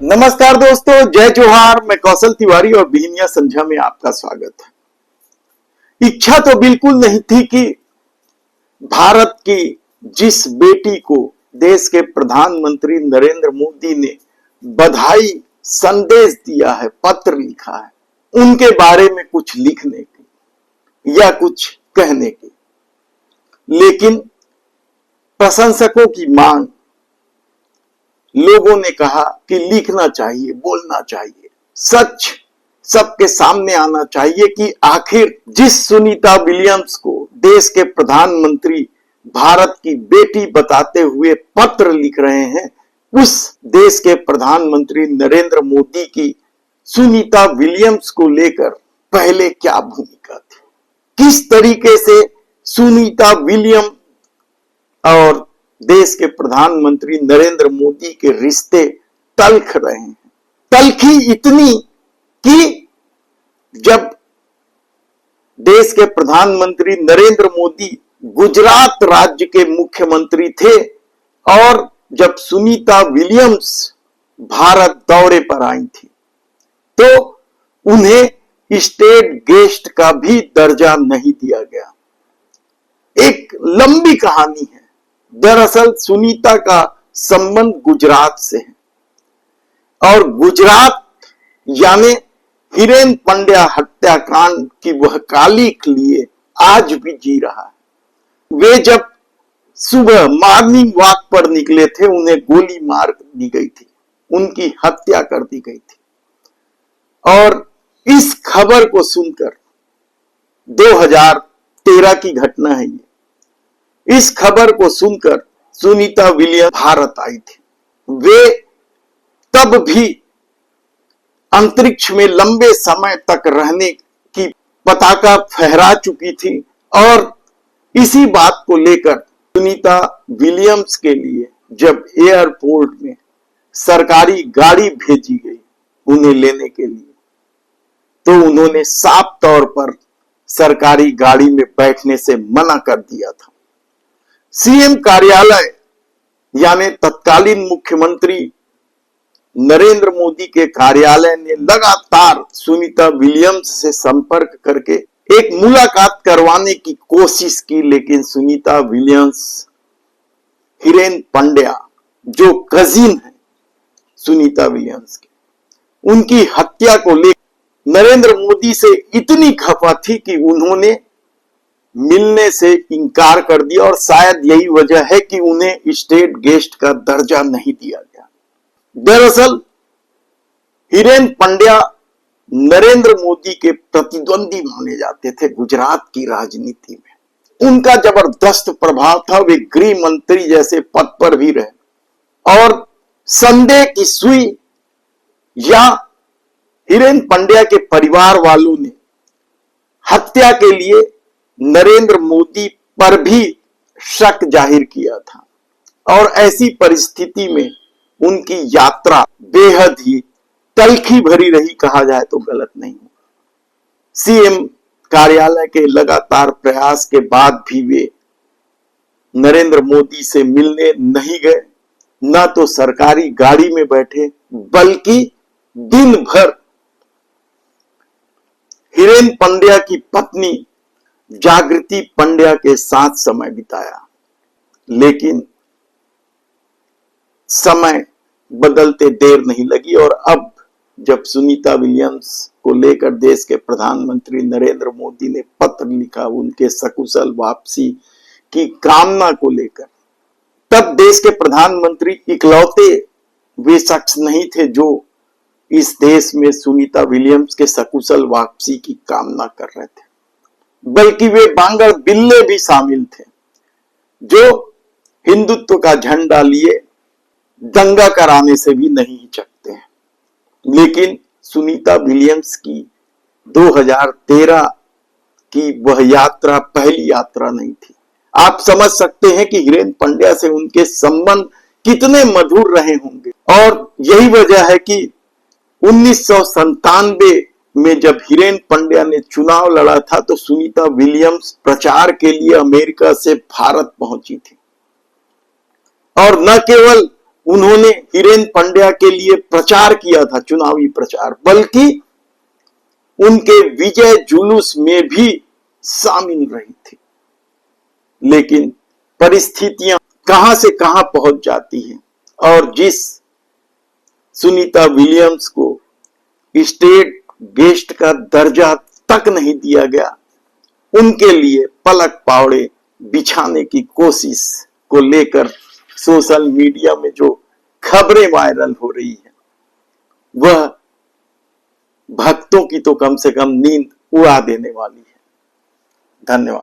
नमस्कार दोस्तों, जय जोहार। मैं कौशल तिवारी और बिहनिया संध्या में आपका स्वागत है। इच्छा तो बिल्कुल नहीं थी कि भारत की जिस बेटी को देश के प्रधानमंत्री नरेंद्र मोदी ने बधाई संदेश दिया है, पत्र लिखा है, उनके बारे में कुछ लिखने की या कुछ कहने की, लेकिन प्रशंसकों की मांग, लोगों ने कहा कि लिखना चाहिए, बोलना चाहिए, सच सबके सामने आना चाहिए कि आखिर जिस सुनीता विलियम्स को देश के प्रधानमंत्री भारत की बेटी बताते हुए पत्र लिख रहे हैं, उस देश के प्रधानमंत्री नरेंद्र मोदी की सुनीता विलियम्स को लेकर पहले क्या भूमिका थी, किस तरीके से सुनीता विलियम और देश के प्रधानमंत्री नरेंद्र मोदी के रिश्ते तल्ख रहे हैं। तल्खी इतनी कि जब देश के प्रधानमंत्री नरेंद्र मोदी गुजरात राज्य के मुख्यमंत्री थे और जब सुनीता विलियम्स भारत दौरे पर आई थी, तो उन्हें स्टेट गेस्ट का भी दर्जा नहीं दिया गया। एक लंबी कहानी है। दरअसल सुनीता का संबंध गुजरात से है और गुजरात यानी हिरेन पंड्या हत्याकांड की वह कालिख लिए आज भी जी रहा है। वे जब सुबह मॉर्निंग वॉक पर निकले थे, उन्हें गोली मार दी गई थी, उनकी हत्या कर दी गई थी। और इस खबर को सुनकर 2013 की घटना है ये। इस खबर को सुनकर सुनीता विलियम भारत आई थी। वे तब भी अंतरिक्ष में लंबे समय तक रहने की पताका फहरा चुकी थी और इसी बात को लेकर सुनीता विलियम्स के लिए जब एयरपोर्ट में सरकारी गाड़ी भेजी गई उन्हें लेने के लिए, तो उन्होंने साफ तौर पर सरकारी गाड़ी में बैठने से मना कर दिया था। सीएम कार्यालय यानी तत्कालीन मुख्यमंत्री नरेंद्र मोदी के कार्यालय ने लगातार सुनीता विलियम्स से संपर्क करके एक मुलाकात करवाने की कोशिश की, लेकिन सुनीता विलियम्स हिरेन पंड्या जो कजिन है सुनीता विलियम्स के, उनकी हत्या को लेकर नरेंद्र मोदी से इतनी खफा थी कि उन्होंने मिलने से इनकार कर दिया और शायद यही वजह है कि उन्हें स्टेट गेस्ट का दर्जा नहीं दिया गया। दरअसल हिरेन पंड्या नरेंद्र मोदी के प्रतिद्वंदी माने जाते थे गुजरात की राजनीति में। उनका जबरदस्त प्रभाव था, वे गृह मंत्री जैसे पद पर भी रहे और संदेह की सुई या हिरेन पंड्या के परिवार वालों ने हत्या के लिए नरेंद्र मोदी पर भी शक जाहिर किया था और ऐसी परिस्थिति में उनकी यात्रा बेहद ही तल्खी भरी रही, कहा जाए तो गलत नहीं होगा। सीएम कार्यालय के लगातार प्रयास के बाद भी वे नरेंद्र मोदी से मिलने नहीं गए, न तो सरकारी गाड़ी में बैठे, बल्कि दिन भर हिरेन पंड्या की पत्नी जागृति पंड्या के साथ समय बिताया। लेकिन समय बदलते देर नहीं लगी और अब जब सुनीता विलियम्स को लेकर देश के प्रधानमंत्री नरेंद्र मोदी ने पत्र लिखा उनके सकुशल वापसी की कामना को लेकर, तब देश के प्रधानमंत्री इकलौते वे शख्स नहीं थे जो इस देश में सुनीता विलियम्स के सकुशल वापसी की कामना कर रहे थे, बल्कि वे बांगर बिल्ले भी शामिल थे जो हिंदुत्व का झंडा लिए दंगा कराने से भी नहीं हिचकते हैं। लेकिन सुनीता विलियम्स की 2013 की वह यात्रा पहली यात्रा नहीं थी। आप समझ सकते हैं कि हिरेन पंड्या से उनके संबंध कितने मधुर रहे होंगे और यही वजह है कि 1997 में जब हिरेन पंड्या ने चुनाव लड़ा था तो सुनीता विलियम्स प्रचार के लिए अमेरिका से भारत पहुंची थी और न केवल उन्होंने हिरेन पंड्या के लिए प्रचार किया था, चुनावी प्रचार, बल्कि उनके विजय जुलूस में भी शामिल रही थी। लेकिन परिस्थितियां कहां से कहां पहुंच जाती हैं, और जिस सुनीता विलियम्स को स्टेट गेस्ट का दर्जा तक नहीं दिया गया, उनके लिए पलक पावड़े बिछाने की कोशिश को लेकर सोशल मीडिया में जो खबरें वायरल हो रही है, वह भक्तों की तो कम से कम नींद उड़ा देने वाली है। धन्यवाद।